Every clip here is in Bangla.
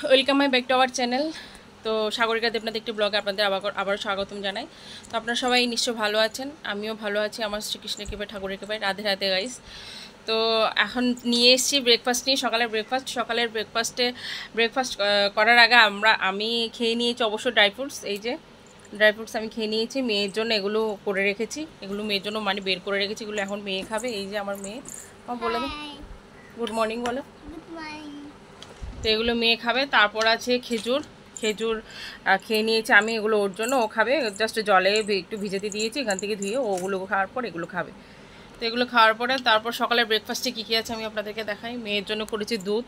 Welcome my back to our channel. তো সাগরিকা দেবনাথ একটি ব্লগে আপনাদের আবার স্বাগতম জানাই। তো আপনারা সবাই নিশ্চয় ভালো আছেন, আমিও ভালো আছি। আমার শ্রীকৃষ্ণের কৃপায়, ঠাকুরের কৃপায়, রাধে রাধে গাইস। তো এখন নিয়ে এসেছি ব্রেকফাস্ট নিয়ে, সকালের ব্রেকফাস্ট করার আগে আমি খেয়ে নিয়েছি অবশ্য ড্রাই ফ্রুটস। এই যে ড্রাই ফ্রুটস আমি খেয়ে নিয়েছি, মেয়ের জন্য এগুলো করে রেখেছি, এগুলো মেয়ের জন্য মানে বের করে রেখেছি, এগুলো এখন মেয়ে খাবে। এই যে আমার মেয়ে, আমার বলে দিন গুড মর্নিং বলো। তো এগুলো মেয়ে খাবে। তারপর আছে খেজুর, খেজুর খেয়ে নিয়েছি আমি, এগুলো ওর জন্য, ও খাবে। জাস্ট জলে একটু ভিজাতে দিয়েছি, এখান থেকে ধুয়ে ওগুলো খাওয়ার পর এগুলো খাবে। তো এগুলো খাওয়ার পরে তারপর সকালের ব্রেকফাস্টে কী কী আছে আমি আপনাদেরকে দেখাই। মেয়ের জন্য করেছি দুধ,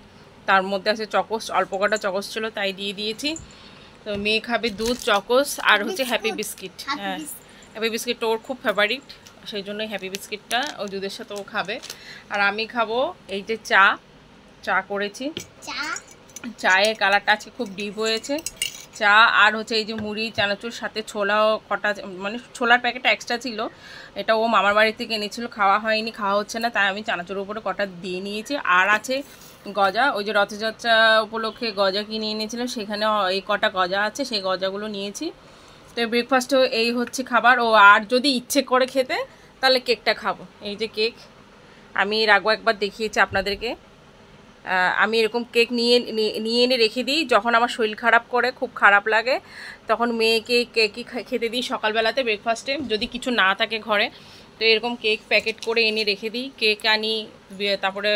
তার মধ্যে আছে চকোস, অল্প কটা চকোস ছিল তাই দিয়ে দিয়েছি। তো মেয়ে খাবে দুধ, চকোস আর হচ্ছে হ্যাপি বিস্কিট। হ্যাঁ, হ্যাপি বিস্কিটটা ওর খুব ফেভারিট, সেই জন্যই হ্যাপি বিস্কিটটা ওই দুধের সাথে ও খাবে। আর আমি খাবো এই যে চা করেছি, চায়ের কালারটা আজকে খুব ডিপ হয়েছে। চা আর হচ্ছে এই যে মুড়ি, চানাচুর, সাথে ছোলাও কটা, মানে ছোলার প্যাকেটটা এক্সট্রা ছিল, এটা ও মামার বাড়ি থেকে এনেছিল, খাওয়া হয়নি, খাওয়া হচ্ছে না, তাই আমি চানাচুরের উপরে কটা দিয়ে নিয়েছি। আর আছে গজা, ওই যে রথযাত্রা উপলক্ষে গজা কিনে এনেছিলাম, সেখানে এই কটা গজা আছে, সেই গজাগুলো নিয়েছি। তো ব্রেকফাস্টেও এই হচ্ছে খাবার। ও আর যদি ইচ্ছে করে খেতে তাহলে কেকটা খাবো। এই যে কেক, আমি এর আগেও একবার দেখিয়েছি আপনাদেরকে। আমি এরকম কেক নিয়ে এনে রেখে দিই, যখন আমার শরীর খারাপ করে, খুব খারাপ লাগে, তখন মেয়েকে কেকই খেতে দিই সকালবেলাতে ব্রেকফাস্টে, যদি কিছু না থাকে ঘরে। তো এরকম কেক প্যাকেট করে এনে রেখে দিই, কেক আনি, তারপরে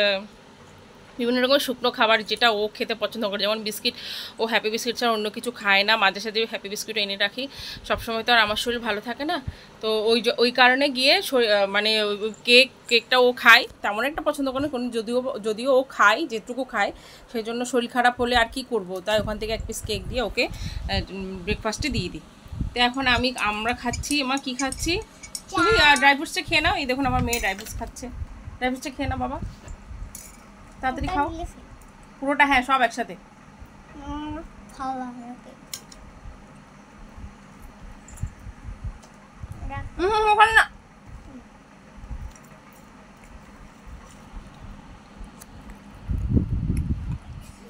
বিভিন্ন রকম শুকনো খাবার যেটা ও খেতে পছন্দ করে, যেমন বিস্কিট, ও হ্যাপি বিস্কিট ছাড়া অন্য কিছু খায় না, মাঝে সাঝে হ্যাপি বিস্কিট এনে রাখি। সবসময় তো আর আমার শরীর ভালো থাকে না, তো ওই কারণে গিয়ে মানে কেকটা ও খায়, তেমন একটা পছন্দ করে কোনো, যদিও ও খায়, যেটুকু খায়, সেই জন্য শরীর খারাপ হলে আর কি করব, তাই ওখান থেকে এক পিস কেক দিয়ে ওকে ব্রেকফাস্টে দিয়ে দিই। তো এখন আমরা খাচ্ছি, আমার কি খাচ্ছি, তুমি ড্রাই ফ্রুটসটা খেয়ে নাও। এই দেখুন আমার মেয়ে ড্রাই ফ্রুটস খাচ্ছে, ড্রাই ফ্রুটসটা খেয়ে নাও বাবা, তাড়াতাড়ি খাও পুরোটা। হ্যাঁ, সব একসাথে ওখানে না,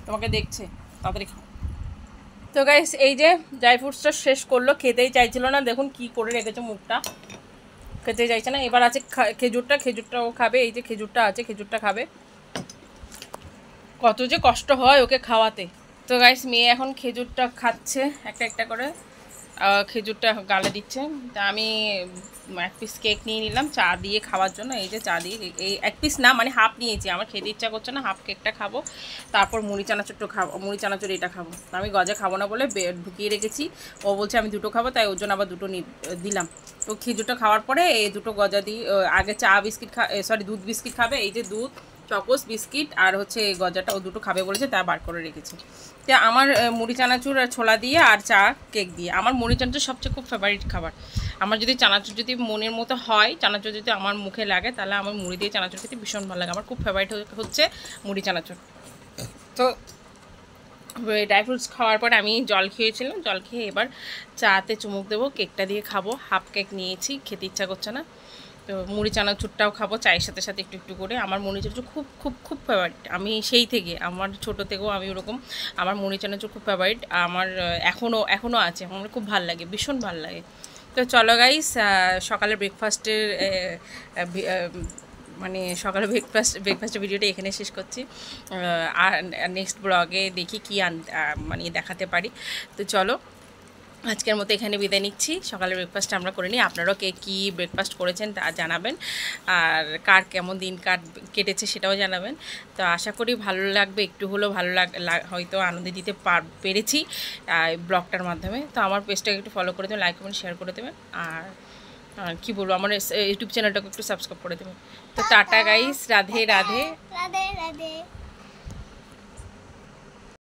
তোমাকে দেখছে, তাড়াতাড়ি খাও। তো গাইস, এই যে ড্রাই ফ্রুটসটা শেষ করলো, খেতেই চাইছিল না, দেখুন কি করে রেখেছে মুখটা, খেতেই চাইছে না। এবার আছে খেজুরটা ও খাবে, এই যে খেজুরটা আছে, খেজুরটা খাবে। কত যে কষ্ট হয় ওকে খাওয়াতে। তো গাইস, মেয়ে এখন খেজুরটা খাচ্ছে একটা একটা করে, খেজুরটা গালে দিচ্ছে। তা আমি এক পিস কেক নিয়ে নিলাম চা দিয়ে খাওয়ার জন্য। এই যে চা দিয়ে, এই এক পিস না, মানে হাফ নিয়েছি, আমার খেতে ইচ্ছা করছে না, হাফ কেকটা খাবো। তারপর মুড়ি চানাচুরটা খাবো, মুড়ি চানাচুর এটা খাবো। আমি গজা খাবো না বলে ঢুকিয়ে রেখেছি, ও বলছে আমি দুটো খাবো, তাই ওর জন্য আবার দুটো দিলাম। তো খেজুরটা খাওয়ার পরে এই দুটো গজা দিই। আগে চা বিস্কিট দুধ বিস্কিট খাবে, এই যে দুধ, চকোস, বিস্কিট আর হচ্ছে এই গজাটা ও দুটো খাবে বলেছে, তা বার করে রেখেছি। তো আমার মুড়ি চানাচুর আর ছোলা দিয়ে আর চা কেক দিয়ে, আমার মুড়ি চানাচুর সবচেয়ে খুব ফেভারিট খাবার। আমার যদি চানাচুর যদি মনের মতো হয়, চানাচুর যদি আমার মুখে লাগে, তাহলে আমার মুড়ি দিয়ে চানাচুর খেতে ভীষণ ভালো লাগে, আমার খুব ফেভারিট হচ্ছে মুড়ি চানাচুর। তো ড্রাই ফ্রুটস খাওয়ার পর আমি জল খেয়েছিলাম, জল খেয়ে এবার চাতে চুমুক দেবো, কেকটা দিয়ে খাবো। হাফ কেক নিয়েছি, খেতে ইচ্ছা করছে না। তো মুড়ি চানাচুরটাও খাবো চায়ের সাথে সাথে একটু একটু করে। আমার মুড়ি চানাচুর খুব খুব খুব ফেভারিট, আমি সেই থেকে, আমার ছোটো থেকেও আমি ওরকম, আমার মুড়ি চানাচুর খুব ফেভারিট, আমার এখনও আছে, আমার খুব ভালো লাগে, ভীষণ ভালো লাগে। তো চলো গাইস, সকালের ব্রেকফাস্টের মানে সকালে ব্রেকফাস্টের ভিডিওটা এখানে শেষ করছি। আর নেক্সট ব্লগে দেখি কি মানে দেখাতে পারি। তো চলো, আজকের মতো এখানে বিদায় নিচ্ছি। সকালের ব্রেকফাস্ট আমরা করে নিই, আপনারাও কী ব্রেকফাস্ট করেছেন তা জানাবেন, আর কার কেমন দিন কেটেছে সেটাও জানাবেন। তো আশা করি ভালো লাগবে, একটু হলেও ভালো হয়তো আনন্দ দিতে পেরেছি ব্লগটার মাধ্যমে। তো আমার পেজটাকে একটু ফলো করে দেবেন, লাইক কমেন্ট শেয়ার করে দেবেন, আর কী বলবো, আমার ইউটিউব চ্যানেলটাকে একটু সাবস্ক্রাইব করে দেবেন। তো টাটা গাইস, রাধে রাধে।